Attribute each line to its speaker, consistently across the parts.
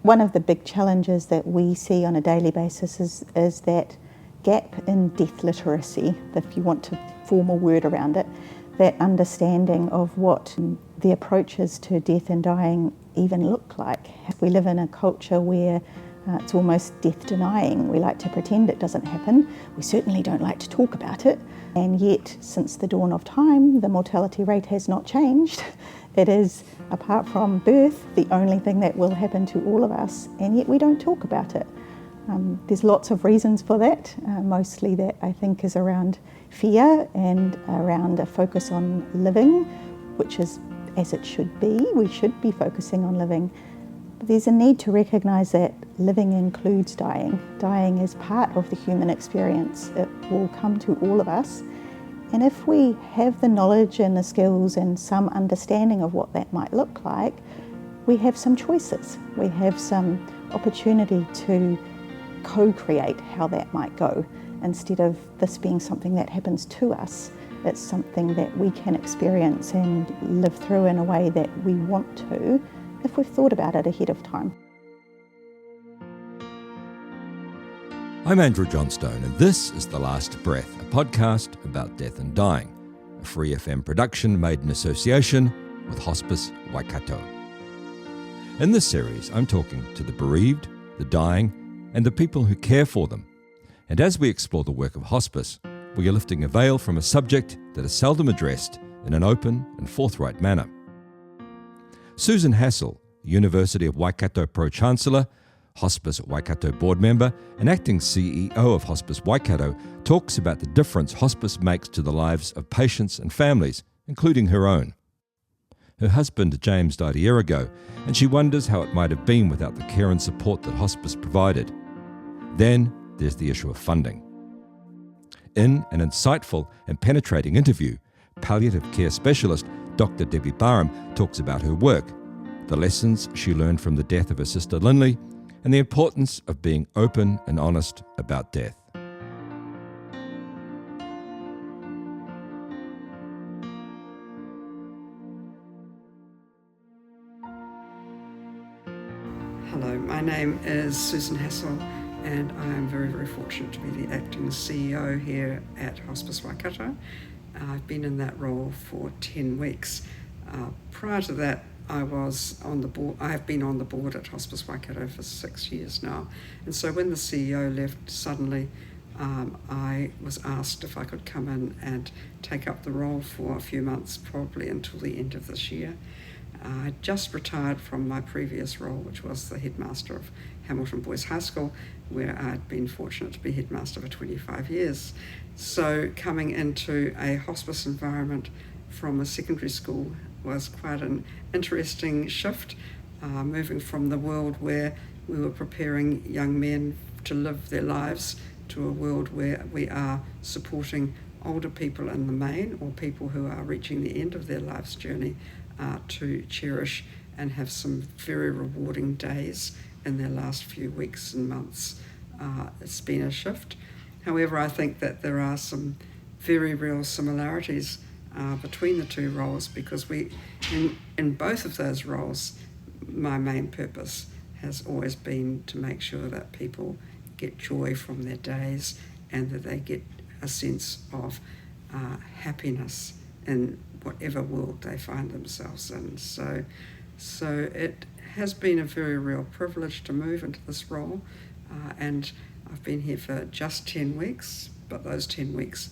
Speaker 1: One of the big challenges that we see on a daily basis is that gap in death literacy, if you want to form a word around it, that understanding of what the approaches to death and dying even look like. We live in a culture where it's almost death denying. We like to pretend it doesn't happen. We certainly don't like to talk about it. And yet, since the dawn of time, the mortality rate has not changed. It is, apart from birth, the only thing that will happen to all of us, and yet we don't talk about it. There's lots of reasons for that. Mostly that I think is around fear and around a focus on living, which is as it should be. We should be focusing on living. But there's a need to recognise that living includes dying. Dying is part of the human experience. It will come to all of us. And if we have the knowledge and the skills and some understanding of what that might look like, we have some choices. We have some opportunity to co-create how that might go. Instead of this being something that happens to us, it's something that we can experience and live through in a way that we want to, if we've thought about it ahead of time.
Speaker 2: I'm Andrew Johnstone, and this is The Last Breath, a podcast about death and dying, a Free FM production made in association with Hospice Waikato. In this series, I'm talking to the bereaved, the dying, and the people who care for them. And as we explore the work of hospice, we are lifting a veil from a subject that is seldom addressed in an open and forthright manner. Susan Hassall, University of Waikato Pro-Chancellor, Hospice Waikato board member and acting CEO of Hospice Waikato, talks about the difference hospice makes to the lives of patients and families, including her own. Her husband James died a year ago, and she wonders how it might have been without the care and support that hospice provided. Then there's the issue of funding. In an insightful and penetrating interview, palliative care specialist Dr Debbie Barham talks about her work, the lessons she learned from the death of her sister Lynley, and the importance of being open and honest about death.
Speaker 3: Hello, my name is Susan Hassall, and I am very, very fortunate to be the acting CEO here at Hospice Waikato. I've been in that role for 10 weeks. Prior to that, I was on the board. I have been on the board at Hospice Waikato for 6 years now. And so when the CEO left suddenly, I was asked if I could come in and take up the role for a few months, probably until the end of this year. I just retired from my previous role, which was the headmaster of Hamilton Boys High School, where I'd been fortunate to be headmaster for 25 years. So coming into a hospice environment from a secondary school was quite an interesting shift, moving from the world where we were preparing young men to live their lives to a world where we are supporting older people in the main, or people who are reaching the end of their life's journey, to cherish and have some very rewarding days in their last few weeks and months. It's been a shift. However, I think that there are some very real similarities between the two roles, because in both of those roles, my main purpose has always been to make sure that people get joy from their days and that they get a sense of happiness in whatever world they find themselves in. So it has been a very real privilege to move into this role, and I've been here for just 10 weeks, but those 10 weeks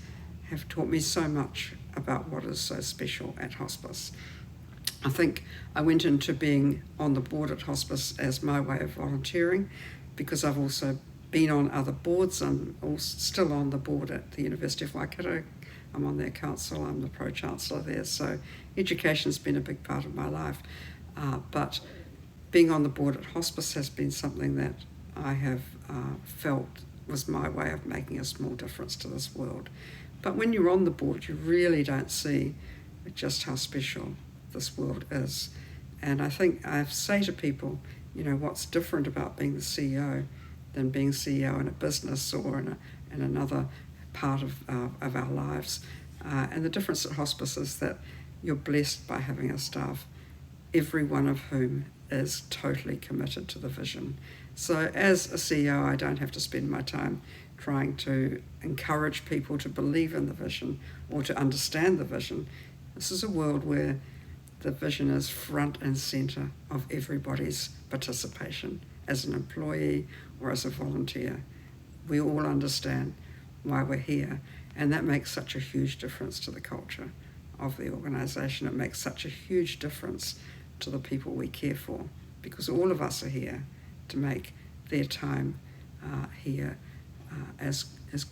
Speaker 3: have taught me so much about what is so special at hospice. I think I went into being on the board at hospice as my way of volunteering, because I've also been on other boards. I'm still on the board at the University of Waikato. I'm on their council, I'm the Pro-Chancellor there, so education's been a big part of my life. But being on the board at hospice has been something that I have felt was my way of making a small difference to this world. But when you're on the board, you really don't see just how special this world is. And I think I say to people, what's different about being the CEO than being CEO in a business or in another part of our lives. And the difference at hospice is that you're blessed by having a staff every one of whom is totally committed to the vision. So as a CEO, I don't have to spend my time trying to encourage people to believe in the vision or to understand the vision. This is a world where the vision is front and centre of everybody's participation as an employee or as a volunteer. We all understand why we're here, and that makes such a huge difference to the culture of the organisation. It makes such a huge difference to the people we care for, because all of us are here to make their time here as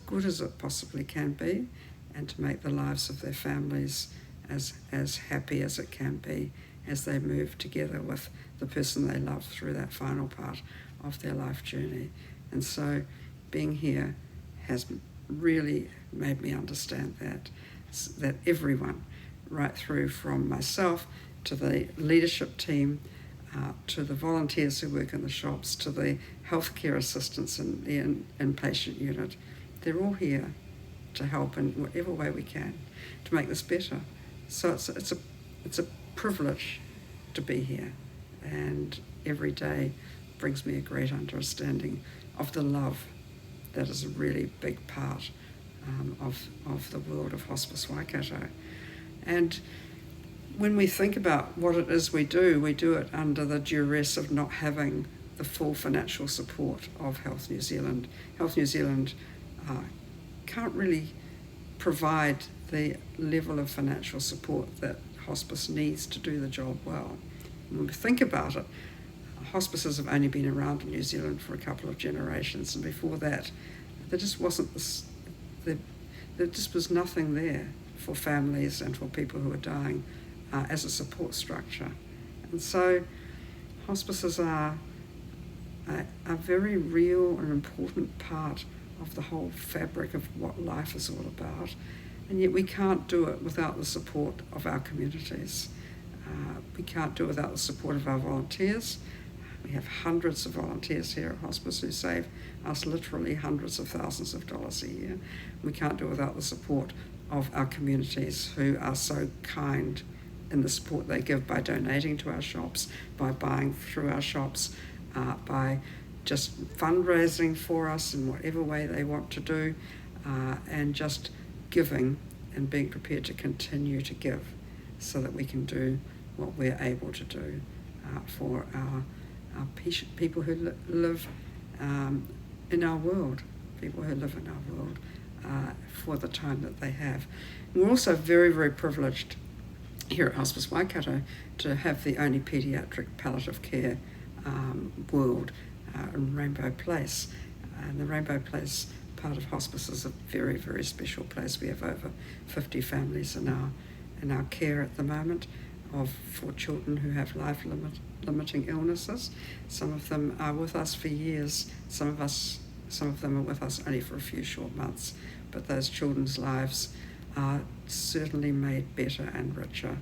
Speaker 3: good as it possibly can be, and to make the lives of their families as happy as it can be as they move together with the person they love through that final part of their life journey. And so being here has really made me understand that everyone, right through from myself to the leadership team, to the volunteers who work in the shops, to the healthcare assistants in the inpatient unit, they're all here to help in whatever way we can to make this better. So it's a privilege to be here, and every day brings me a great understanding of the love that is a really big part of the world of Hospice Waikato. And when we think about what it is we do it under the duress of not having the full financial support of Health New Zealand. Health New Zealand can't really provide the level of financial support that hospice needs to do the job well. When we think about it, hospices have only been around in New Zealand for a couple of generations, and before that, there just wasn't there just was nothing there for families and for people who are dying as a support structure. And so hospices are a very real and important part of the whole fabric of what life is all about, and yet we can't do it without the support of our communities. We can't do it without the support of our volunteers. We have hundreds of volunteers here at hospice who save us literally hundreds of thousands of dollars a year. We can't do it without the support of our communities who are so kind in the support they give by donating to our shops, by buying through our shops, by just fundraising for us in whatever way they want to do, and just giving and being prepared to continue to give so that we can do what we're able to do for our people who live in our world, for the time that they have. And we're also very, very privileged here at Hospice Waikato to have the only paediatric palliative care world in Rainbow Place. And the Rainbow Place part of hospice is a very, very special place. We have over 50 families in our care at the moment for children who have life-limiting illnesses. Some of them are with us for years. Some of them are with us only for a few short months. But those children's lives are certainly made better and richer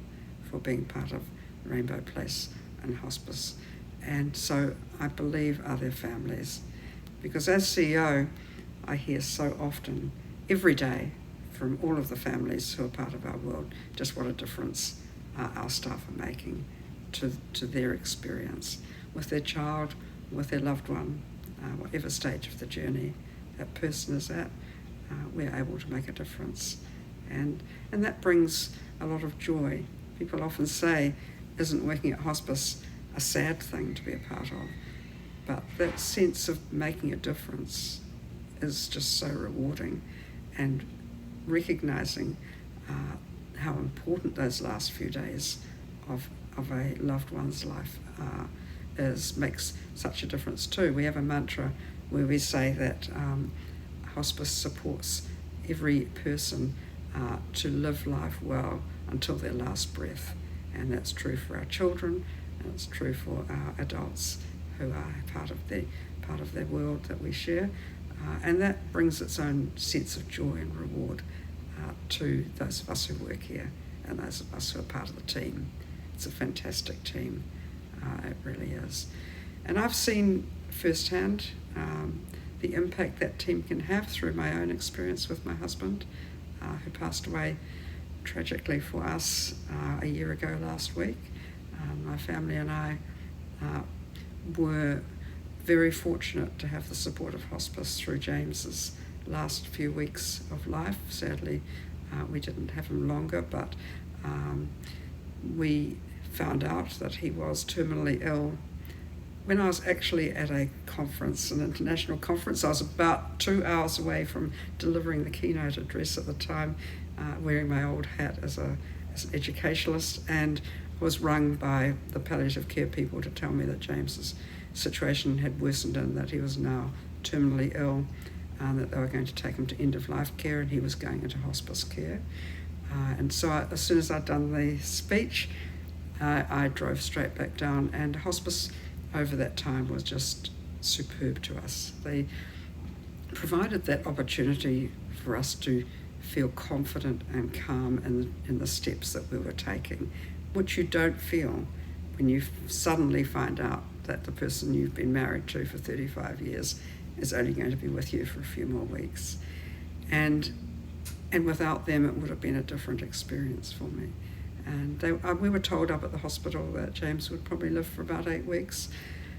Speaker 3: for being part of Rainbow Place and hospice. And so I believe are their families. Because as CEO, I hear so often, every day, from all of the families who are part of our world, just what a difference our staff are making to their experience with their child, with their loved one, whatever stage of the journey that person is at, we're able to make a difference. And that brings a lot of joy. People often say, isn't working at hospice a sad thing to be a part of? But that sense of making a difference is just so rewarding, and recognising how important those last few days of a loved one's life makes such a difference too. We have a mantra where we say that hospice supports every person to live life well until their last breath, and that's true for our children, and it's true for our adults who are part of the world that we share, and that brings its own sense of joy and reward to those of us who work here and those of us who are part of the team. It's a fantastic team, it really is. And I've seen firsthand the impact that team can have through my own experience with my husband, who passed away tragically for us a year ago last week. My family and I were very fortunate to have the support of hospice through James's last few weeks of life. Sadly, we didn't have him longer, but we found out that he was terminally ill when I was actually at a conference, an international conference. I was about 2 hours away from delivering the keynote address at the time, wearing my old hat as an educationalist, and was rung by the palliative care people to tell me that James's situation had worsened and that he was now terminally ill, and that they were going to take him to end-of-life care and he was going into hospice care. And so as soon as I'd done the speech, I drove straight back down, and hospice over that time was just superb to us. They provided that opportunity for us to feel confident and calm in the steps that we were taking, which you don't feel when you suddenly find out that the person you've been married to for 35 years is only going to be with you for a few more weeks. And without them, it would have been a different experience for me. And we were told up at the hospital that James would probably live for about 8 weeks.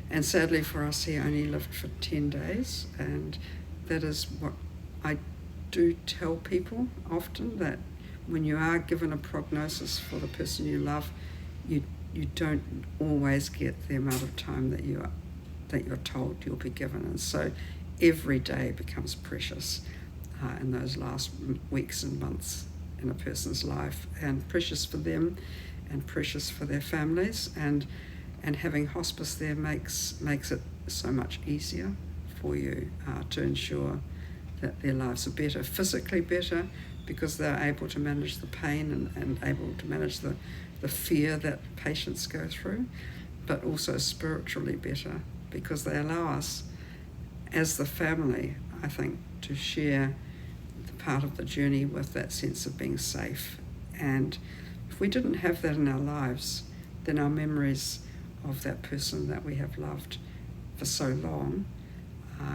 Speaker 3: And sadly for us, he only lived for 10 days. And that is what I do tell people often, that when you are given a prognosis for the person you love, you don't always get the amount of time that you're told you'll be given. And so every day becomes precious in those last weeks and months in a person's life, and precious for them and precious for their families, and having hospice there makes it so much easier for you to ensure that their lives are better, physically better, because they're able to manage the pain and able to manage the fear that patients go through, but also spiritually better because they allow us as the family, I think, to share part of the journey with that sense of being safe. And if we didn't have that in our lives, then our memories of that person that we have loved for so long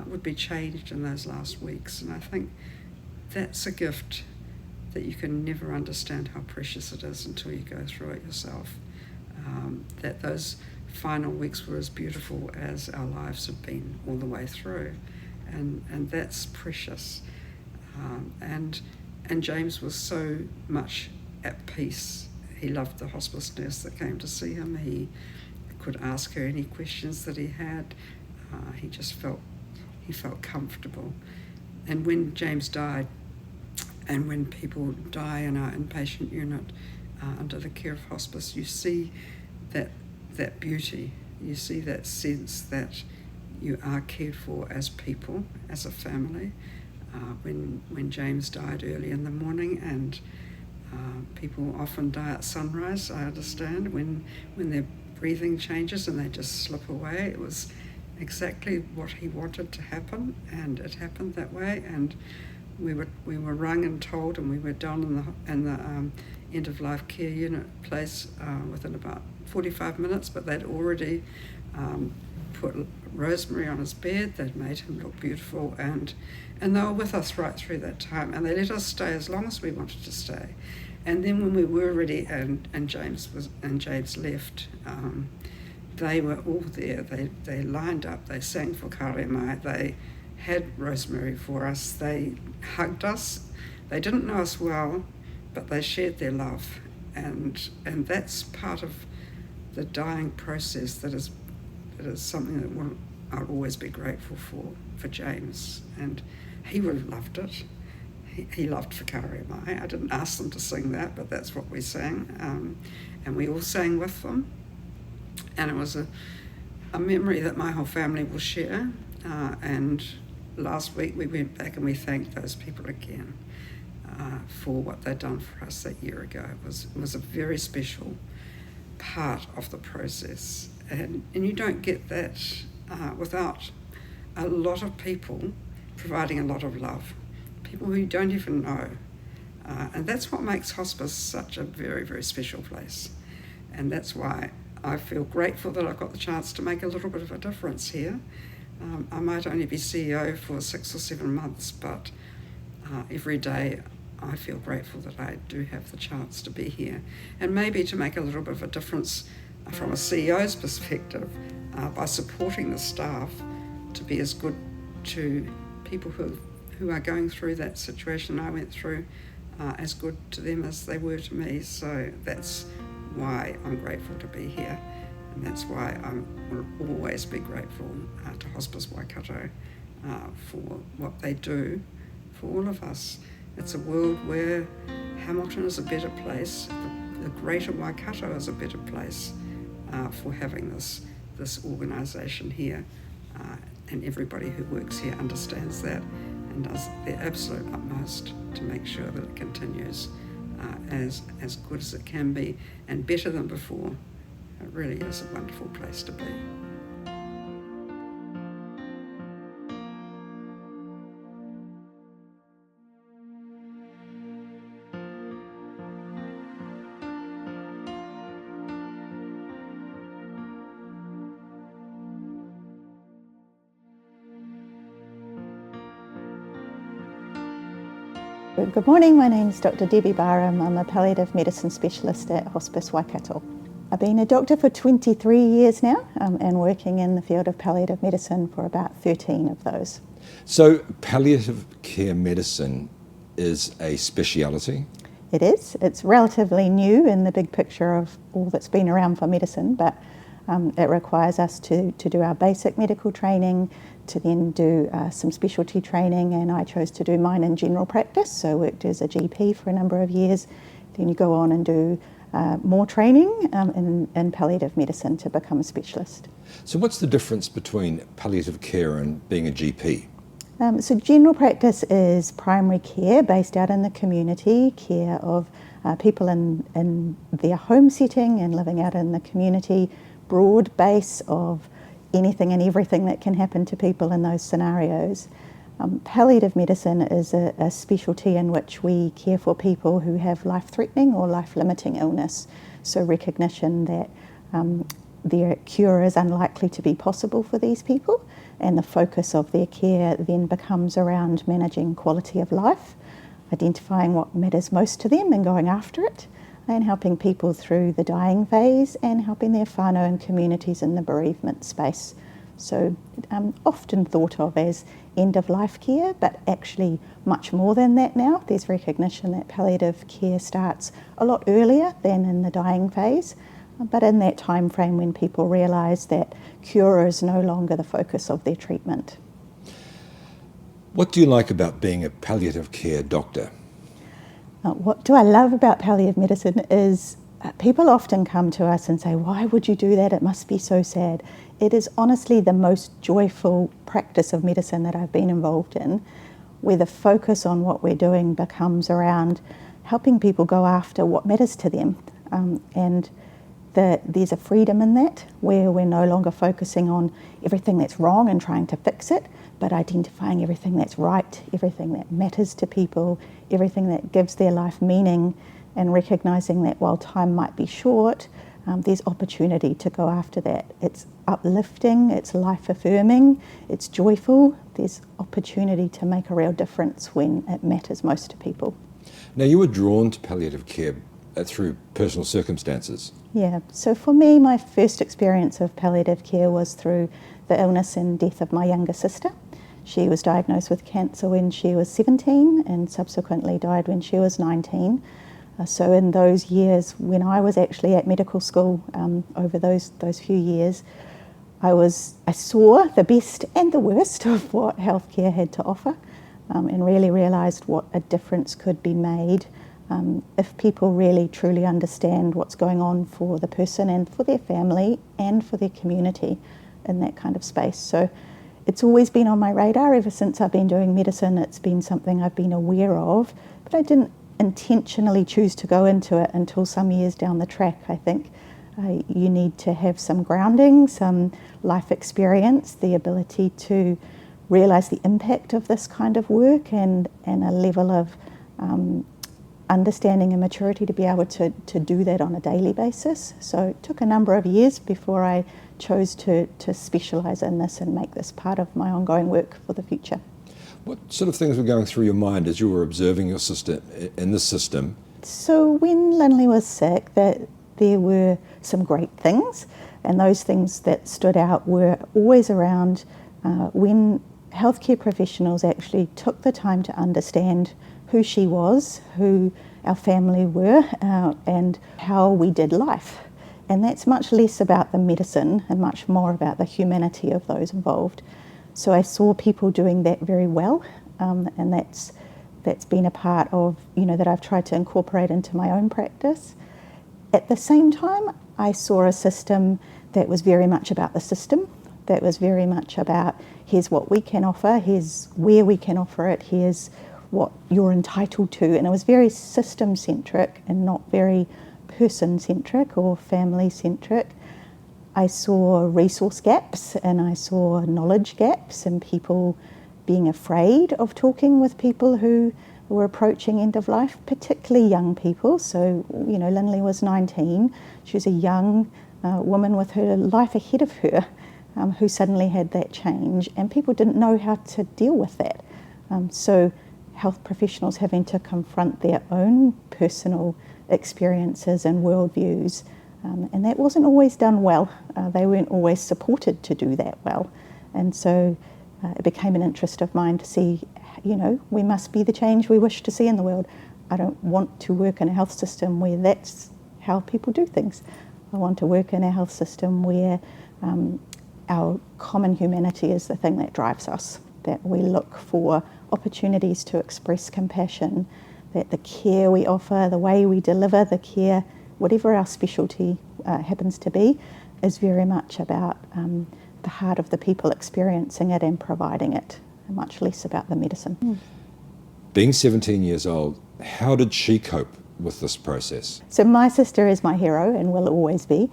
Speaker 3: would be changed in those last weeks. And I think that's a gift that you can never understand how precious it is until you go through it yourself. That those final weeks were as beautiful as our lives have been all the way through, and that's precious. And James was so much at peace. He loved the hospice nurse that came to see him. He could ask her any questions that he had. He just felt comfortable. And when James died, and when people die in our inpatient unit under the care of hospice, you see that beauty. You see that sense that you are cared for as people, as a family. When James died early in the morning, and people often die at sunrise, I understand, when their breathing changes and they just slip away. It was exactly what he wanted to happen, and it happened that way. And we were rung and told, and we were down in the end-of-life care unit place within about 45 minutes, but they'd already put rosemary on his bed. They'd made him look beautiful, and they were with us right through that time, and they let us stay as long as we wanted to stay. And then when we were ready and James left, they were all there. They lined up, they sang for Kāre Mai, they had rosemary for us, they hugged us. They didn't know us well, but they shared their love, and that's part of the dying process that is something that I'll always be grateful for James. And he would have loved it. He loved Whakaare Mai. I didn't ask them to sing that, but that's what we sang. And we all sang with them. And it was a memory that my whole family will share. And last week we went back and we thanked those people again for what they'd done for us that year ago. It was a very special part of the process. And you don't get that without a lot of people providing a lot of love, people who you don't even know. And that's what makes hospice such a very, very special place. And that's why I feel grateful that I've got the chance to make a little bit of a difference here. I might only be CEO for 6 or 7 months, but every day I feel grateful that I do have the chance to be here, and maybe to make a little bit of a difference from a CEO's perspective, by supporting the staff to be as good to people who are going through that situation I went through, as good to them as they were to me. So that's why I'm grateful to be here, and that's why I will always be grateful to Hospice Waikato for what they do for all of us. It's a world where Hamilton is a better place, the greater Waikato is a better place for having this organisation here, and everybody who works here understands that and does their absolute utmost to make sure that it continues as good as it can be and better than before. It really is a wonderful place to be.
Speaker 1: Good morning, my name is Dr Debbie Barham. I'm a palliative medicine specialist at Hospice Waikato. I've been a doctor for 23 years now and working in the field of palliative medicine for about 13 of those.
Speaker 2: So palliative care medicine is a speciality?
Speaker 1: It is. It's relatively new in the big picture of all that's been around for medicine, but it requires us to do our basic medical training, to then do some specialty training, and I chose to do mine in general practice, so I worked as a GP for a number of years. Then you go on and do more training in palliative medicine to become a specialist.
Speaker 2: So what's the difference between palliative care and being a GP?
Speaker 1: So general practice is primary care based out in the community, care of people in their home setting and living out in the community, broad base of anything and everything that can happen to people in those scenarios. Palliative medicine is a specialty in which we care for people who have life-threatening or life-limiting illness. So recognition that their cure is unlikely to be possible for these people, and the focus of their care then becomes around managing quality of life, identifying what matters most to them and going after it, and helping people through the dying phase and helping their whānau and communities in the bereavement space. So often thought of as end-of-life care, but actually much more than that now. There's recognition that palliative care starts a lot earlier than in the dying phase, but in that time frame when people realise that cure is no longer the focus of their treatment.
Speaker 2: What do you like about being a palliative care doctor?
Speaker 1: What do I love about palliative medicine is people often come to us and say, why would you do that? It must be so sad. It is honestly the most joyful practice of medicine that I've been involved in, where the focus on what we're doing becomes around helping people go after what matters to them. And there's a freedom in that, where we're no longer focusing on everything that's wrong and trying to fix it, but identifying everything that's right, everything that matters to people, everything that gives their life meaning, and recognising that while time might be short, there's opportunity to go after that. It's uplifting, it's life-affirming, it's joyful. There's opportunity to make a real difference when it matters most to people.
Speaker 2: Now, you were drawn to palliative care through personal circumstances.
Speaker 1: Yeah, so for me, my first experience of palliative care was through the illness and death of my younger sister. She was diagnosed with cancer when she was 17 and subsequently died when she was 19. So in those years, when I was actually at medical school, over those few years, I saw the best and the worst of what healthcare had to offer, and really realised what a difference could be made if people really truly understand what's going on for the person and for their family and for their community in that kind of space. So it's always been on my radar ever since I've been doing medicine. It's been something I've been aware of, but I didn't intentionally choose to go into it until some years down the track. I think you need to have some grounding, some life experience, the ability to realise the impact of this kind of work, and a level of understanding and maturity to be able to do that on a daily basis. So it took a number of years before I chose to specialise in this and make this part of my ongoing work for the future.
Speaker 2: What sort of things were going through your mind as you were observing your sister in the system?
Speaker 1: So when Lynley was sick, there were some great things, and those things that stood out were always around when healthcare professionals actually took the time to understand who she was, who our family were, and how we did life. And that's much less about the medicine and much more about the humanity of those involved. So I saw people doing that very well, and that's been a part of, that I've tried to incorporate into my own practice. At the same time, I saw a system that was very much about the system, that was very much about, here's what we can offer, here's where we can offer it, here's what you're entitled to. And it was very system-centric and not very person-centric or family-centric. I saw resource gaps and I saw knowledge gaps and people being afraid of talking with people who were approaching end of life, particularly young people. So, Lynley was 19. She was a young woman with her life ahead of her who suddenly had that change, and people didn't know how to deal with that. So health professionals having to confront their own personal experiences and worldviews, and that wasn't always done well. They weren't always supported to do that well. And so it became an interest of mine to see, we must be the change we wish to see in the world. I don't want to work in a health system where that's how people do things. I want to work in a health system where our common humanity is the thing that drives us, that we look for opportunities to express compassion, that the care we offer, the way we deliver the care, whatever our specialty happens to be, is very much about the heart of the people experiencing it and providing it, and much less about the medicine.
Speaker 2: Being 17 years old, how did she cope with this process?
Speaker 1: So my sister is my hero and will always be.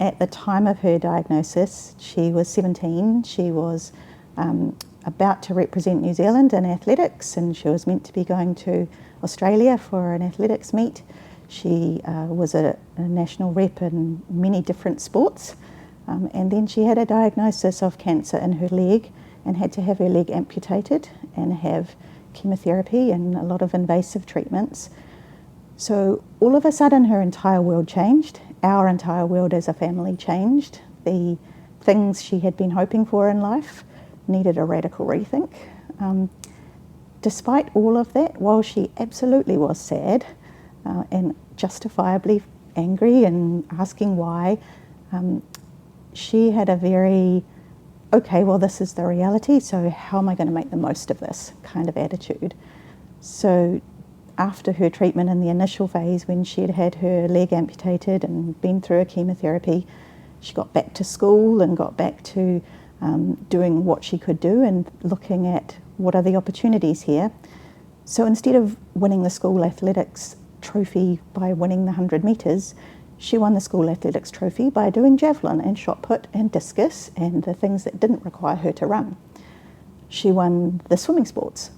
Speaker 1: At the time of her diagnosis, she was 17. She was about to represent New Zealand in athletics, and she was meant to be going to Australia for an athletics meet. She was a national rep in many different sports, and then she had a diagnosis of cancer in her leg and had to have her leg amputated and have chemotherapy and a lot of invasive treatments. So all of a sudden her entire world changed. Our entire world as a family changed. The things she had been hoping for in life needed a radical rethink. Despite all of that, while she absolutely was sad and justifiably angry and asking why, she had a very, okay, well, this is the reality, so how am I going to make the most of this kind of attitude? So after her treatment in the initial phase, when she had had her leg amputated and been through a chemotherapy, she got back to school and got back to doing what she could do and looking at what are the opportunities here. So instead of winning the school athletics trophy by winning the 100 metres, she won the school athletics trophy by doing javelin and shot put and discus and the things that didn't require her to run. She won the swimming sports.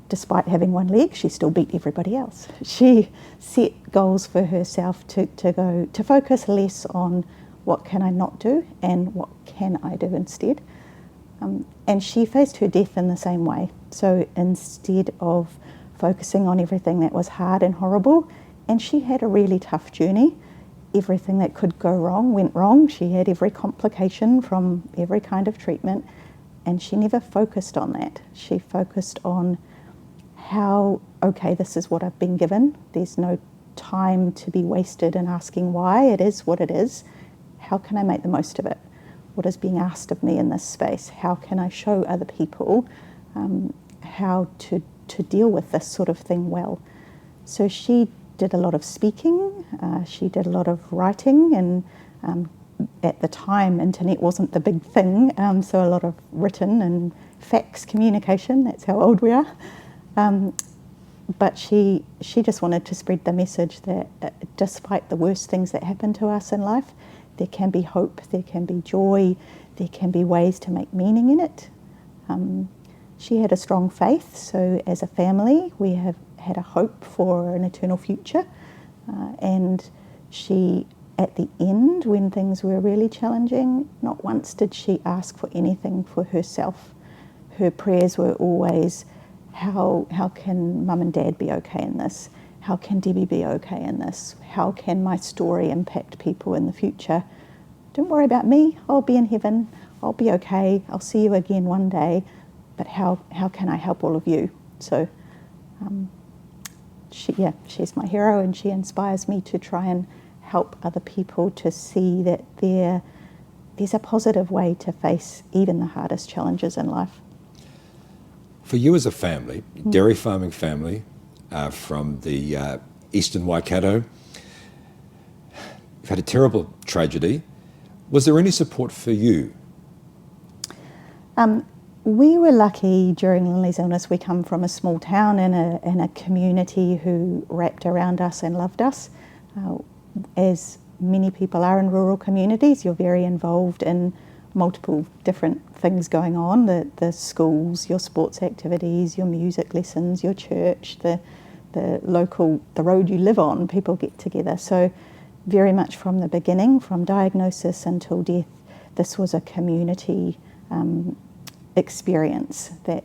Speaker 1: Despite having one leg, she still beat everybody else. She set goals for herself to focus less on what can I not do and what can I do instead. And she faced her death in the same way. So instead of focusing on everything that was hard and horrible, and she had a really tough journey, everything that could go wrong went wrong. She had every complication from every kind of treatment, and she never focused on that. She focused on how, okay, this is what I've been given. There's no time to be wasted in asking why it is what it is. How can I make the most of it? What is being asked of me in this space? How can I show other people how to deal with this sort of thing well? So she did a lot of speaking, she did a lot of writing, and at the time internet wasn't the big thing, so a lot of written and fax communication, that's how old we are. But she just wanted to spread the message that despite the worst things that happen to us in life, there can be hope, there can be joy, there can be ways to make meaning in it. She had a strong faith, so as a family we have had a hope for an eternal future, and she, at the end, when things were really challenging, not once did she ask for anything for herself. Her prayers were always, how can mum and dad be okay in this? how can Debbie be okay in this? How can my story impact people in the future? Don't worry about me, I'll be in heaven, I'll be okay, I'll see you again one day, but how can I help all of you? So she's my hero, and she inspires me to try and help other people to see that there's a positive way to face even the hardest challenges in life.
Speaker 2: For you as a family, dairy farming family from the eastern Waikato, you've had a terrible tragedy. Was there any support for you?
Speaker 1: We were lucky during Lynley's illness. We come from a small town and a community who wrapped around us and loved us. As many people are in rural communities, you're very involved in multiple different things going on, the schools, your sports activities, your music lessons, your church, the road you live on, people get together. So very much from the beginning, from diagnosis until death, this was a community experience, that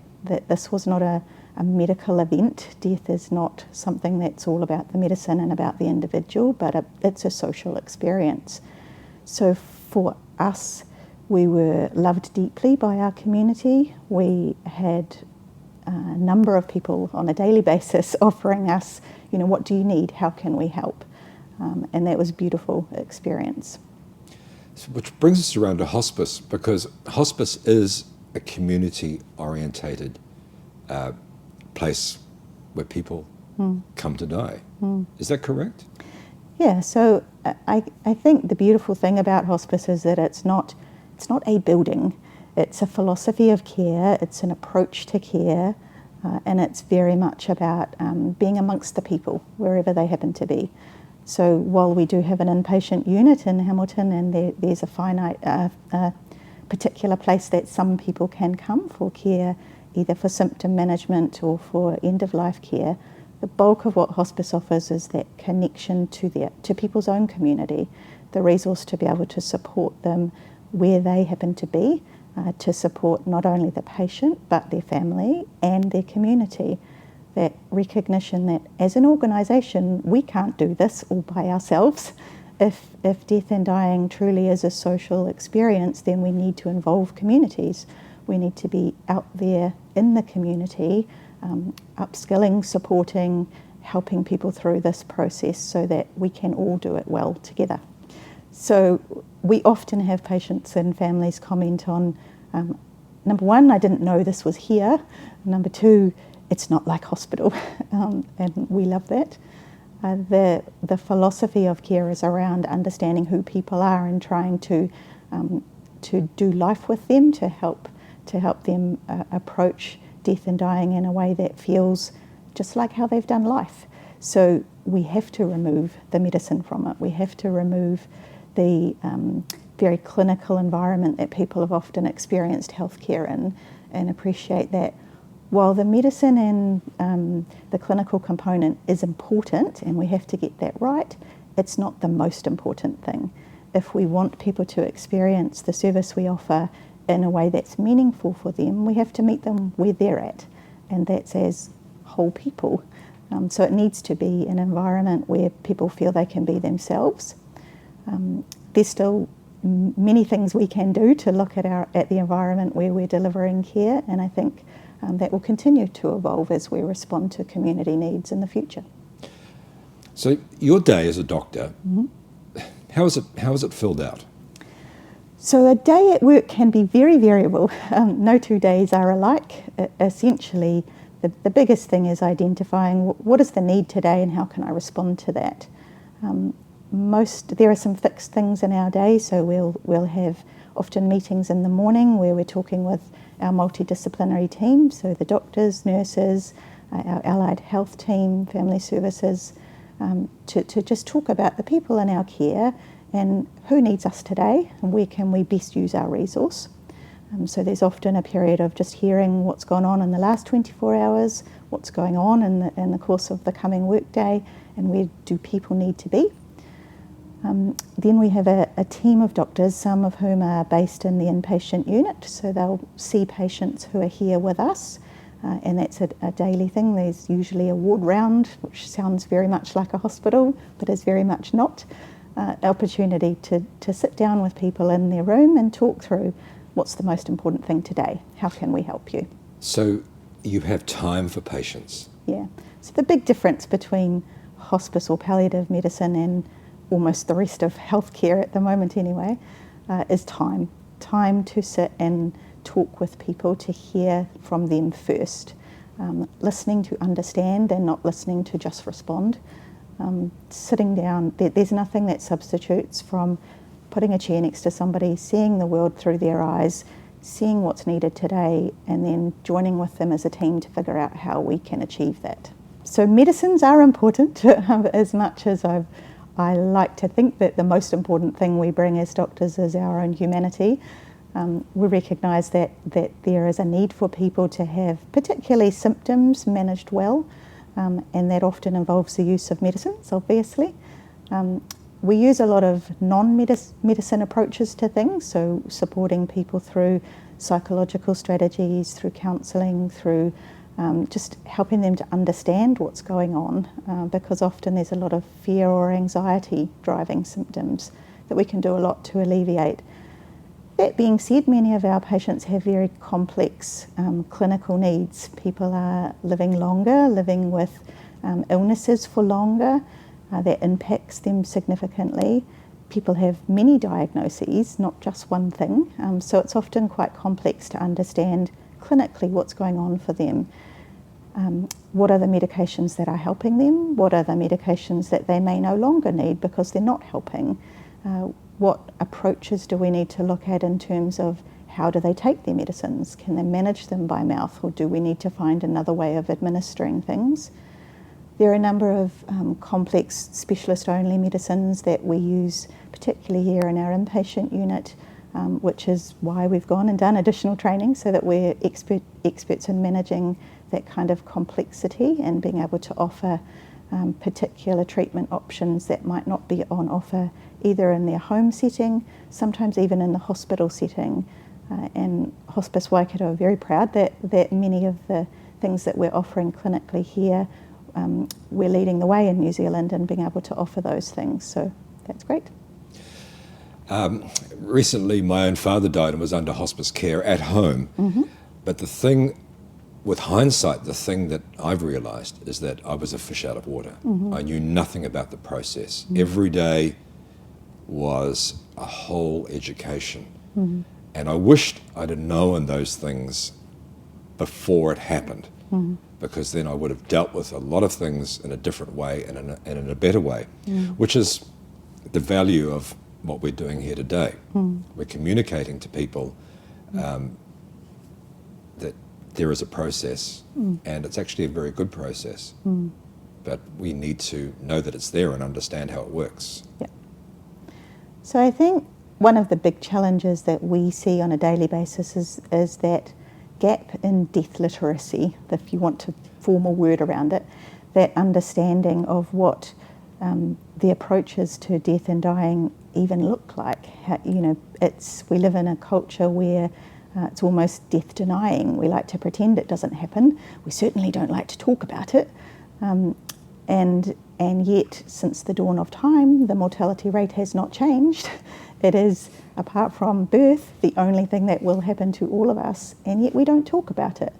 Speaker 1: this was not a medical event. Death is not something that's all about the medicine and about the individual, but it's a social experience. So for us, we were loved deeply by our community. We had a number of people on a daily basis offering us, what do you need? How can we help? And that was a beautiful experience.
Speaker 2: So, which brings us around to hospice, because hospice is a community-orientated place where people come to die. Is that correct?
Speaker 1: Yeah, so I think the beautiful thing about hospice is that it's not a building. It's a philosophy of care, it's an approach to care, and it's very much about being amongst the people, wherever they happen to be. So while we do have an inpatient unit in Hamilton, and there's a finite particular place that some people can come for care, either for symptom management or for end-of-life care, the bulk of what hospice offers is that connection to people's own community, the resource to be able to support them where they happen to be, to support not only the patient but their family and their community. That recognition that as an organisation we can't do this all by ourselves. If death and dying truly is a social experience, then we need to involve communities. We need to be out there in the community, upskilling, supporting, helping people through this process so that we can all do it well together. So we often have patients and families comment on, number one, I didn't know this was here. Number two, it's not like hospital, and we love that. The philosophy of care is around understanding who people are and trying to do life with them, to help them approach death and dying in a way that feels just like how they've done life. So we have to remove the medicine from it. We have to remove the very clinical environment that people have often experienced healthcare in, and appreciate that while the medicine and the clinical component is important and we have to get that right, it's not the most important thing. If we want people to experience the service we offer in a way that's meaningful for them, we have to meet them where they're at, and that's as whole people. So it needs to be an environment where people feel they can be themselves. There's still many things we can do to look at the environment where we're delivering care, and I think that will continue to evolve as we respond to community needs in the future.
Speaker 2: So your day as a doctor, how is it filled out?
Speaker 1: So a day at work can be very variable. No 2 days are alike. Essentially, the biggest thing is identifying what is the need today and how can I respond to that. There are some fixed things in our day, so we'll have often meetings in the morning where we're talking with our multidisciplinary team, so the doctors, nurses, our allied health team, family services, to just talk about the people in our care and who needs us today and where can we best use our resource. So there's often a period of just hearing what's gone on in the last 24 hours, what's going on in the course of the coming workday, and where do people need to be. Then we have a team of doctors, some of whom are based in the inpatient unit, so they'll see patients who are here with us. and that's a daily thing. There's usually a ward round, which sounds very much like a hospital, but is very much not. Opportunity to sit down with people in their room and talk through what's the most important thing today. How can we help you?
Speaker 2: So you have time for patients.
Speaker 1: Yeah. So the big difference between hospice or palliative medicine and almost the rest of healthcare at the moment anyway, is time. Time to sit and talk with people, to hear from them first. Listening to understand and not listening to just respond. Sitting down, there's nothing that substitutes from putting a chair next to somebody, seeing the world through their eyes, seeing what's needed today, and then joining with them as a team to figure out how we can achieve that. So medicines are important as much as I like to think that the most important thing we bring as doctors is our own humanity. We recognise that there is a need for people to have particularly symptoms managed well, and that often involves the use of medicines, obviously. We use a lot of non-medicine approaches to things, so supporting people through psychological strategies, through counselling, through just helping them to understand what's going on, because often there's a lot of fear or anxiety driving symptoms that we can do a lot to alleviate. That being said, many of our patients have very complex clinical needs. People are living longer, living with illnesses for longer. That impacts them significantly. People have many diagnoses, not just one thing, so it's often quite complex to understand clinically what's going on for them. What are the medications that are helping them? What are the medications that they may no longer need because they're not helping? What approaches do we need to look at in terms of how do they take their medicines? Can they manage them by mouth, or do we need to find another way of administering things? There are a number of complex specialist-only medicines that we use, particularly here in our inpatient unit, which is why we've gone and done additional training so that we're experts in managing that kind of complexity and being able to offer particular treatment options that might not be on offer either in their home setting, sometimes even in the hospital setting. And Hospice Waikato are very proud that many of the things that we're offering clinically here, we're leading the way in New Zealand and being able to offer those things. So that's great.
Speaker 2: Recently, my own father died and was under hospice care at home. Mm-hmm. But the thing, with hindsight, the thing that I've realised is that I was a fish out of water. Mm-hmm. I knew nothing about the process. Mm-hmm. Every day was a whole education. Mm-hmm. And I wished I'd have known those things before it happened, mm-hmm. because then I would have dealt with a lot of things in a different way and in a better way, which is the value of what we're doing here today. We're communicating to people that there is a process, and it's actually a very good process, but we need to know that it's there and understand how it works.
Speaker 1: Yeah. So I think one of the big challenges that we see on a daily basis is that gap in death literacy, if you want to form a word around it, that understanding of what the approaches to death and dying even look like. How, we live in a culture where it's almost death denying. We like to pretend it doesn't happen. We certainly don't like to talk about it. And yet, since the dawn of time, the mortality rate has not changed. It is, apart from birth, the only thing that will happen to all of us, and yet we don't talk about it.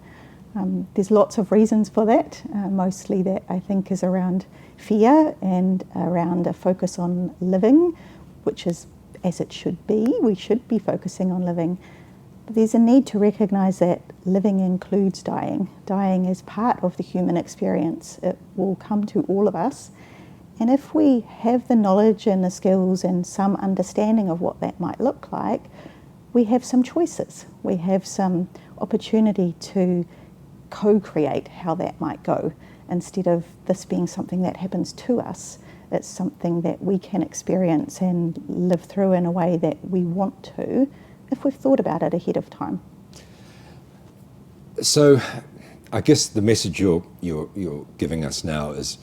Speaker 1: There's lots of reasons for that, mostly that I think is around fear and around a focus on living, which is as it should be. We should be focusing on living. But there's a need to recognise that living includes dying. Dying is part of the human experience. It will come to all of us. And if we have the knowledge and the skills and some understanding of what that might look like, we have some choices. We have some opportunity to co-create how that might go. Instead of this being something that happens to us, it's something that we can experience and live through in a way that we want to, if we've thought about it ahead of time.
Speaker 2: So I guess the message you're giving us now is,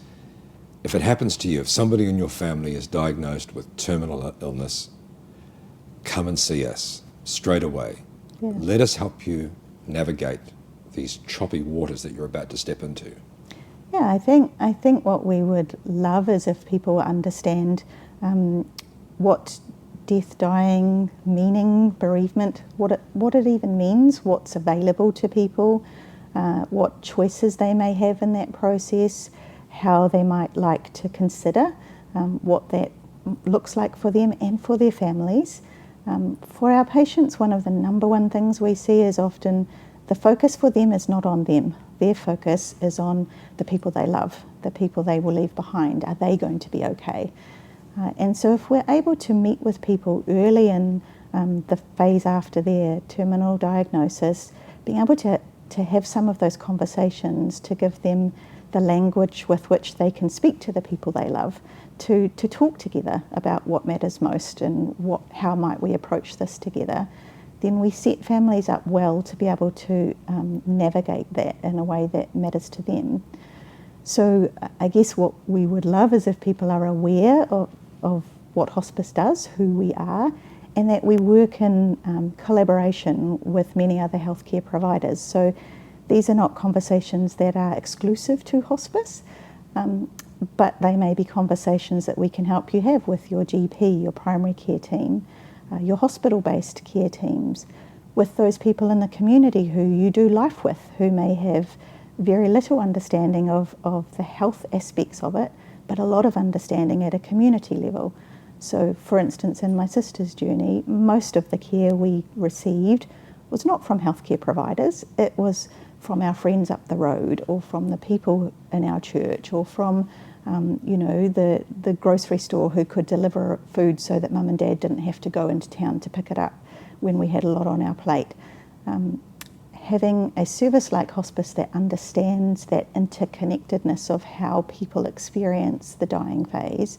Speaker 2: if it happens to you, if somebody in your family is diagnosed with terminal illness, come and see us straight away. Yeah. Let us help you navigate these choppy waters that you're about to step into?
Speaker 1: Yeah, I think what we would love is if people understand what death, dying, meaning, bereavement, what it even means, what's available to people, what choices they may have in that process, how they might like to consider what that looks like for them and for their families. For our patients, one of the number one things we see is often the focus for them is not on them. Their focus is on the people they love, the people they will leave behind. Are they going to be okay? And so if we're able to meet with people early in the phase after their terminal diagnosis, being able to have some of those conversations, to give them the language with which they can speak to the people they love, to talk together about what matters most and how might we approach this together, then we set families up well to be able to navigate that in a way that matters to them. So I guess what we would love is if people are aware of what hospice does, who we are, and that we work in collaboration with many other healthcare providers. So these are not conversations that are exclusive to hospice, but they may be conversations that we can help you have with your GP, your primary care team, your hospital-based care teams, with those people in the community who you do life with, who may have very little understanding of the health aspects of it, but a lot of understanding at a community level. So, for instance, in my sister's journey, most of the care we received was not from healthcare providers, it was from our friends up the road, or from the people in our church, or from the grocery store who could deliver food so that mum and dad didn't have to go into town to pick it up when we had a lot on our plate. Having a service like hospice that understands that interconnectedness of how people experience the dying phase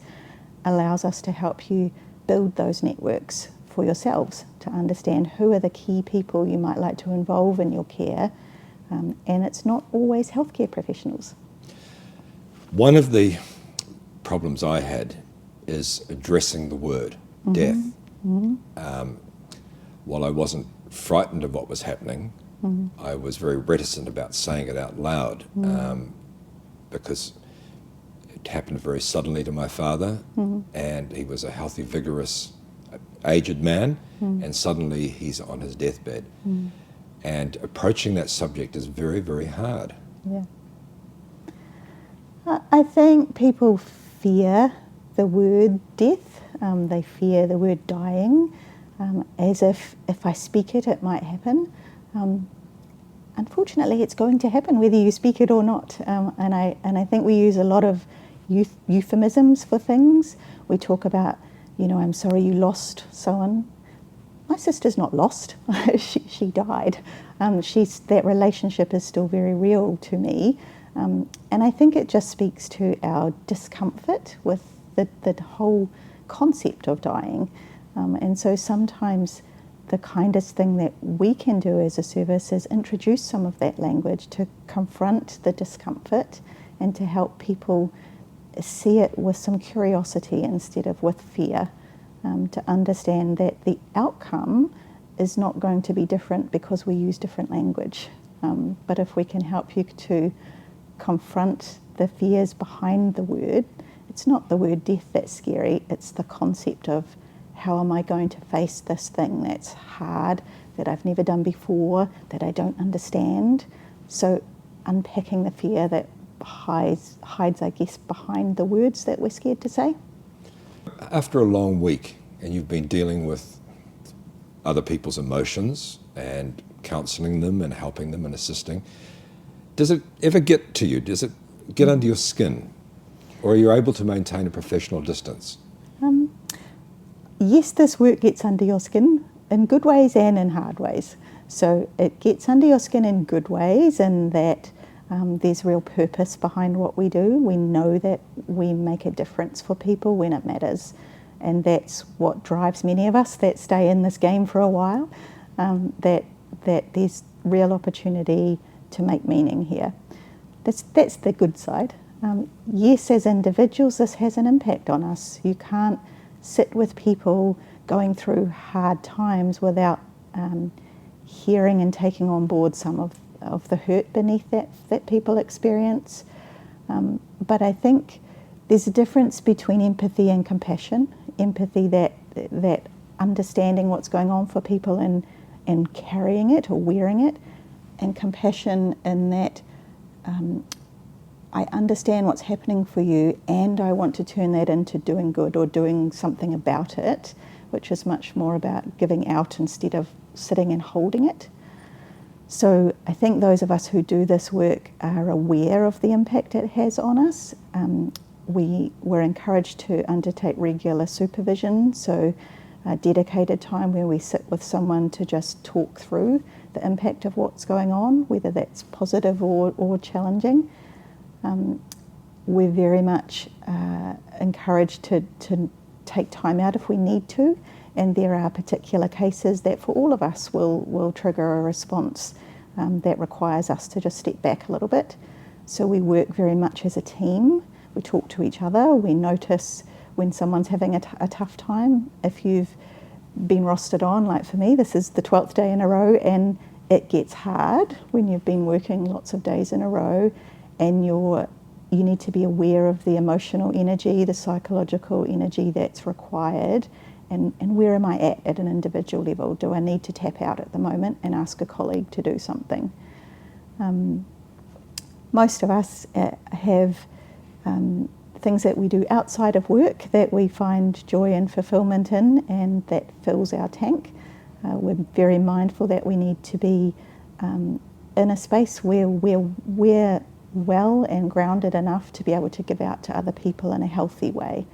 Speaker 1: allows us to help you build those networks for yourselves, to understand who are the key people you might like to involve in your care, and it's not always healthcare professionals.
Speaker 2: One of the problems I had is addressing the word death. While I wasn't frightened of what was happening, I was very reticent about saying it out loud because it happened very suddenly to my father, and he was a healthy, vigorous, aged man, and suddenly he's on his deathbed. And approaching that subject is very, very hard.
Speaker 1: Yeah. I think people fear the word death, they fear the word dying, as if I speak it, it might happen. Unfortunately, it's going to happen whether you speak it or not, and I think we use a lot of euphemisms for things. We talk about, I'm sorry you lost so-and. My sister's not lost, she died. That relationship is still very real to me. And I think it just speaks to our discomfort with the whole concept of dying. And so sometimes the kindest thing that we can do as a service is introduce some of that language to confront the discomfort and to help people see it with some curiosity instead of with fear, to understand that the outcome is not going to be different because we use different language. But if we can help you to confront the fears behind the word, it's not the word death that's scary, it's the concept of how am I going to face this thing that's hard, that I've never done before, that I don't understand. So unpacking the fear that hides, I guess, behind the words that we're scared to say.
Speaker 2: After a long week, and you've been dealing with other people's emotions and counselling them and helping them and assisting, does it ever get to you? Does it get under your skin? Or are you able to maintain a professional distance?
Speaker 1: Yes, this work gets under your skin in good ways and in hard ways. So it gets under your skin in good ways, in that there's real purpose behind what we do. We know that we make a difference for people when it matters. And that's what drives many of us that stay in this game for a while, that there's real opportunity to make meaning here. That's the good side. Yes, as individuals, this has an impact on us. You can't sit with people going through hard times without hearing and taking on board some of of the hurt beneath that people experience. But I think there's a difference between empathy and compassion. Empathy, that understanding what's going on for people and carrying it or wearing it, and compassion in that I understand what's happening for you and I want to turn that into doing good or doing something about it, which is much more about giving out instead of sitting and holding it. So I think those of us who do this work are aware of the impact it has on us. We were encouraged to undertake regular supervision, so a dedicated time where we sit with someone to just talk through the impact of what's going on, whether that's positive or challenging. We're very much encouraged to take time out if we need to, and there are particular cases that for all of us will trigger a response that requires us to just step back a little bit. So we work very much as a team. We talk to each other. We notice when someone's having a tough time. If you've been rostered on, like for me, this is the 12th day in a row, and it gets hard when you've been working lots of days in a row, and you need to be aware of the emotional energy, the psychological energy that's required, and where am I at an individual level? Do I need to tap out at the moment and ask a colleague to do something? Most of us have things that we do outside of work that we find joy and fulfillment in, and that fills our tank. We're very mindful that we need to be in a space where we're well and grounded enough to be able to give out to other people in a healthy way.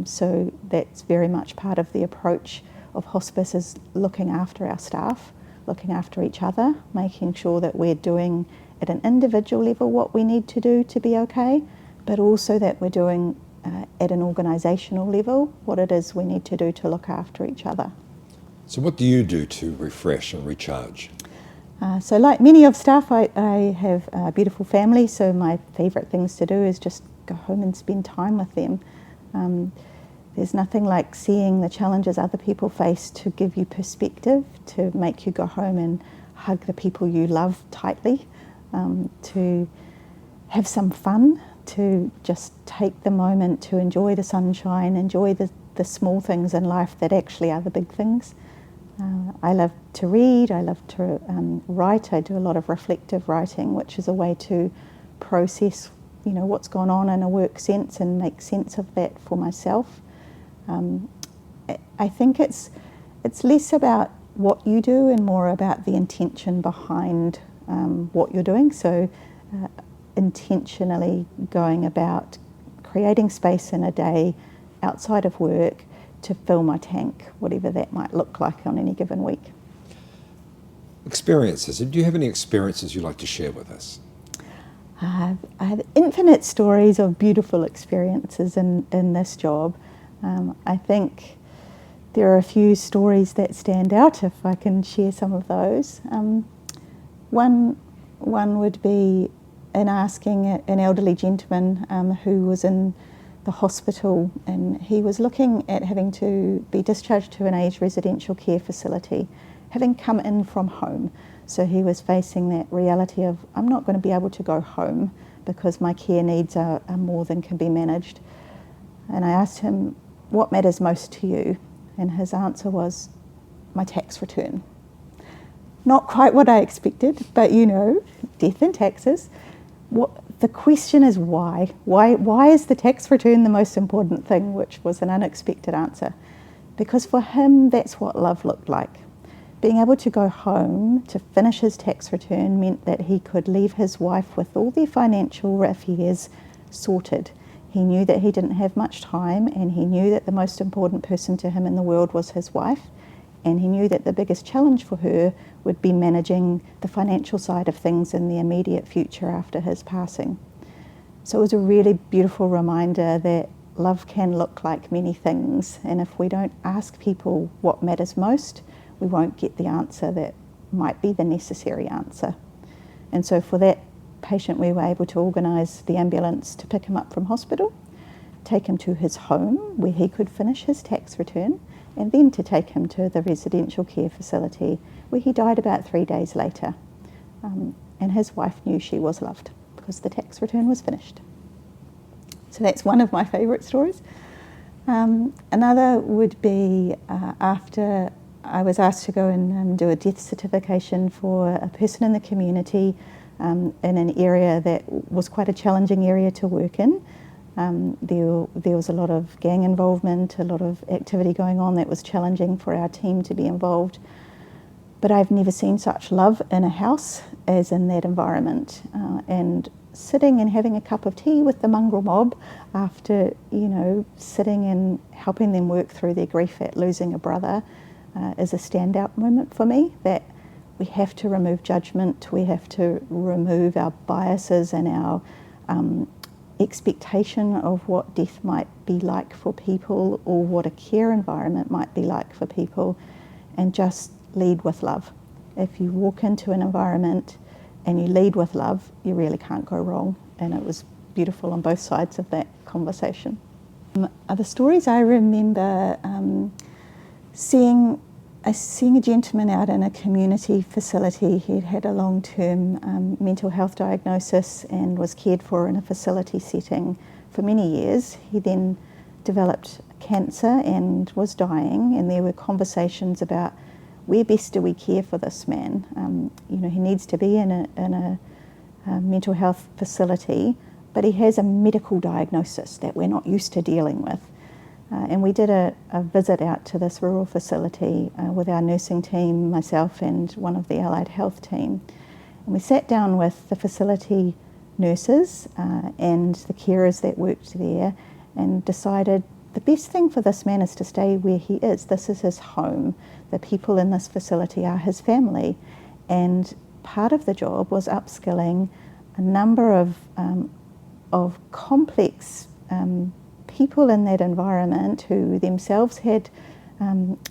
Speaker 1: So that's very much part of the approach of hospice, is looking after our staff, looking after each other, making sure that we're doing at an individual level what we need to do to be okay, but also that we're doing at an organisational level what it is we need to do to look after each other.
Speaker 2: So what do you do to refresh and recharge?
Speaker 1: So like many of staff, I have a beautiful family, so my favourite things to do is just go home and spend time with them. There's nothing like seeing the challenges other people face to give you perspective, to make you go home and hug the people you love tightly, to have some fun, to just take the moment to enjoy the sunshine, enjoy the small things in life that actually are the big things. I love to read, I love to write. I do a lot of reflective writing, which is a way to process, what's gone on in a work sense and make sense of that for myself. I think it's less about what you do and more about the intention behind what you're doing. So intentionally going about creating space in a day outside of work to fill my tank, whatever that might look like on any given week.
Speaker 2: Experiences. Do you have any experiences you'd like to share with us?
Speaker 1: I have infinite stories of beautiful experiences in this job. I think there are a few stories that stand out, if I can share some of those. One would be in asking an elderly gentleman who was in the hospital, and he was looking at having to be discharged to an aged residential care facility, having come in from home. So he was facing that reality of, I'm not going to be able to go home because my care needs are more than can be managed. And I asked him, what matters most to you? And his answer was, my tax return. Not quite what I expected, but death and taxes. The question is why? Why is the tax return the most important thing, which was an unexpected answer? Because for him, that's what love looked like. Being able to go home to finish his tax return meant that he could leave his wife with all their financial affairs sorted. He knew that he didn't have much time, and he knew that the most important person to him in the world was his wife, and he knew that the biggest challenge for her would be managing the financial side of things in the immediate future after his passing. So it was a really beautiful reminder that love can look like many things, and if we don't ask people what matters most, we won't get the answer that might be the necessary answer. And so for that patient, we were able to organise the ambulance to pick him up from hospital, take him to his home where he could finish his tax return, and then to take him to the residential care facility where he died about 3 days later. and his wife knew she was loved because the tax return was finished. So that's one of my favourite stories. Another would be after I was asked to go and do a death certification for a person in the community in an area that was quite a challenging area to work in. There was a lot of gang involvement, a lot of activity going on that was challenging for our team to be involved. But I've never seen such love in a house as in that environment. And sitting and having a cup of tea with the mongrel mob after, sitting and helping them work through their grief at losing a brother is a standout moment for me, that we have to remove judgment, we have to remove our biases and our expectation of what death might be like for people or what a care environment might be like for people, and just lead with love. If you walk into an environment and you lead with love, you really can't go wrong. And it was beautiful on both sides of that conversation. Other stories, I remember seeing a gentleman out in a community facility. He'd had a long-term mental health diagnosis and was cared for in a facility setting for many years. He then developed cancer and was dying, and there were conversations about where best do we care for this man. He needs to be in a mental health facility, but he has a medical diagnosis that we're not used to dealing with. And we did a visit out to this rural facility with our nursing team, myself and one of the allied health team. And we sat down with the facility nurses and the carers that worked there and decided the best thing for this man is to stay where he is. This is his home. The people in this facility are his family. And part of the job was upskilling a number of complex people in that environment who themselves had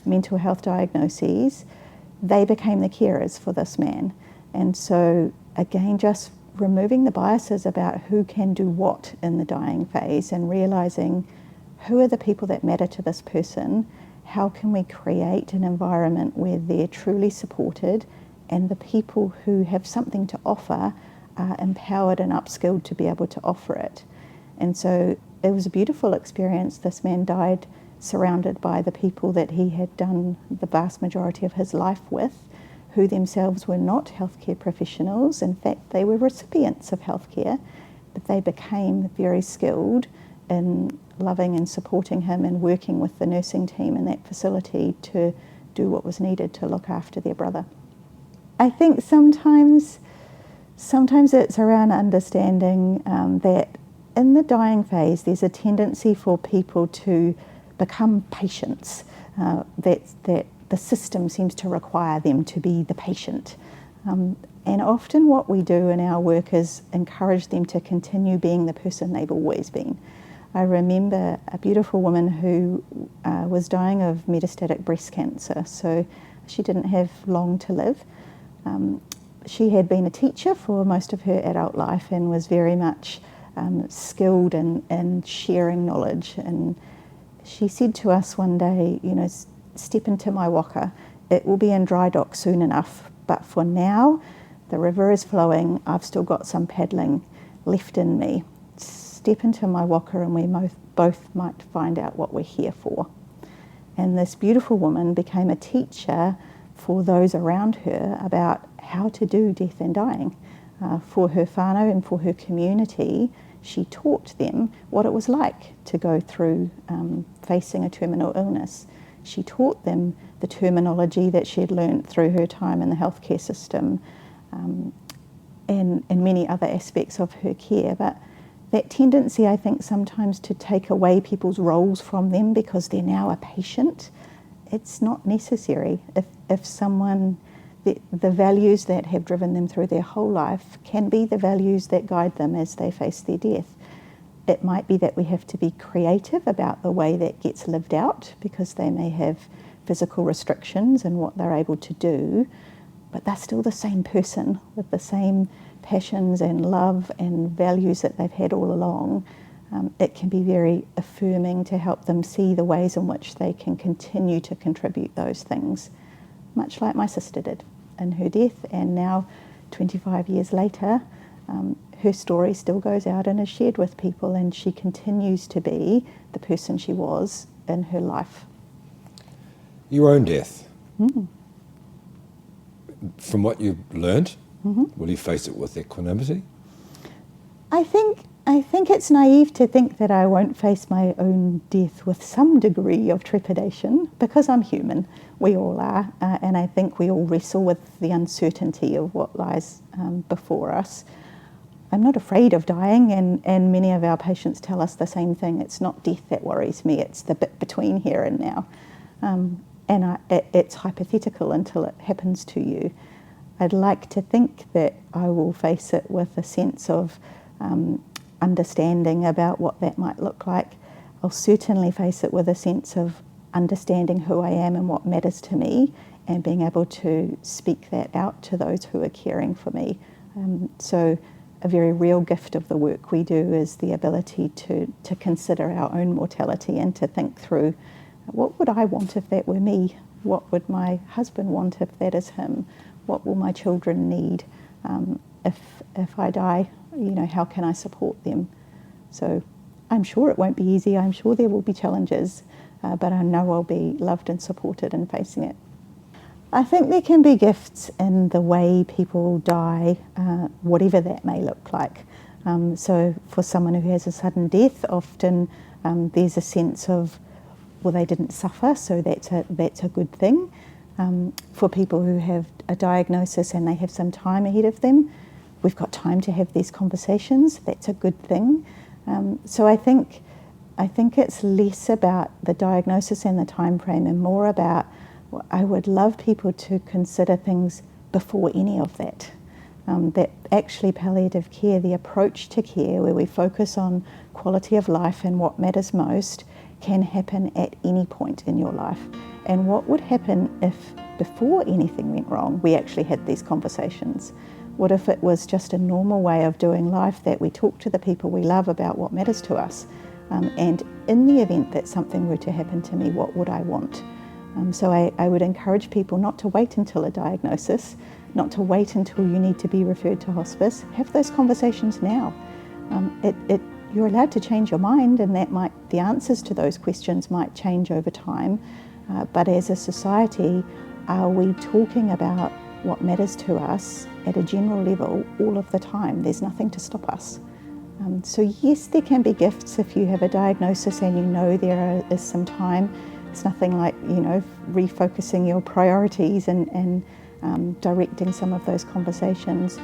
Speaker 1: mental health diagnoses. They became the carers for this man. And so again, just removing the biases about who can do what in the dying phase and realising who are the people that matter to this person, how can we create an environment where they're truly supported and the people who have something to offer are empowered and upskilled to be able to offer it. And so it was a beautiful experience. This man died surrounded by the people that he had done the vast majority of his life with, who themselves were not healthcare professionals. In fact, they were recipients of healthcare, but they became very skilled in loving and supporting him and working with the nursing team in that facility to do what was needed to look after their brother. I think sometimes it's around understanding that in the dying phase there's a tendency for people to become patients, that the system seems to require them to be the patient. And often what we do in our work is encourage them to continue being the person they've always been. I remember a beautiful woman who was dying of metastatic breast cancer, so she didn't have long to live. She had been a teacher for most of her adult life and was very much skilled in sharing knowledge. And she said to us one day, step into my waka. It will be in dry dock soon enough, but for now, the river is flowing. I've still got some paddling left in me. Step into my waka and we both might find out what we're here for. And this beautiful woman became a teacher for those around her about how to do death and dying. For her whānau and for her community, she taught them what it was like to go through facing a terminal illness. She taught them the terminology that she had learnt through her time in the healthcare system and many other aspects of her care. But that tendency, I think, sometimes to take away people's roles from them because they're now a patient, it's not necessary. If someone, the values that have driven them through their whole life can be the values that guide them as they face their death. It might be that we have to be creative about the way that gets lived out because they may have physical restrictions in what they're able to do, but they're still the same person with the same passions and love and values that they've had all along. It can be very affirming to help them see the ways in which they can continue to contribute those things, much like my sister did in her death, and now 25 years later, her story still goes out and is shared with people, and she continues to be the person she was in her life.
Speaker 2: Your own death. From what you've learned, will you face it with equanimity?
Speaker 1: I think it's naive to think that I won't face my own death with some degree of trepidation, because I'm human. We all are, and I think we all wrestle with the uncertainty of what lies before us. I'm not afraid of dying, and many of our patients tell us the same thing. It's not death that worries me, it's the bit between here and now. It's hypothetical until it happens to you. I'd like to think that I will face it with a sense of understanding about what that might look like. I'll certainly face it with a sense of understanding who I am and what matters to me, and being able to speak that out to those who are caring for me. So a very real gift of the work we do is the ability to consider our own mortality and to think through, what would I want if that were me? What would my husband want if that is him? What will my children need if I die? How can I support them? So I'm sure it won't be easy. I'm sure there will be challenges, but I know I'll be loved and supported in facing it. I think there can be gifts in the way people die, whatever that may look like. So for someone who has a sudden death, often there's a sense of, well, they didn't suffer, so that's a good thing. For people who have a diagnosis and they have some time ahead of them, we've got time to have these conversations. That's a good thing. So I think it's less about the diagnosis and the time frame, and more about, well, I would love people to consider things before any of that. That actually palliative care, the approach to care where we focus on quality of life and what matters most, can happen at any point in your life. And what would happen if before anything went wrong, we actually had these conversations? What if it was just a normal way of doing life, that we talk to the people we love about what matters to us? And in the event that something were to happen to me, what would I want? So I would encourage people not to wait until a diagnosis, not to wait until you need to be referred to hospice. Have those conversations now. You're allowed to change your mind, and the answers to those questions might change over time. But as a society, are we talking about what matters to us at a general level all of the time? There's nothing to stop us. So yes, there can be gifts if you have a diagnosis and you know there is some time. It's nothing like, refocusing your priorities and directing some of those conversations.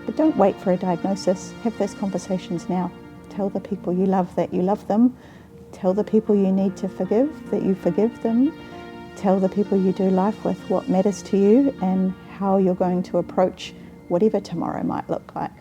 Speaker 1: But don't wait for a diagnosis. Have those conversations now. Tell the people you love that you love them. Tell the people you need to forgive that you forgive them. Tell the people you do life with what matters to you and how you're going to approach whatever tomorrow might look like.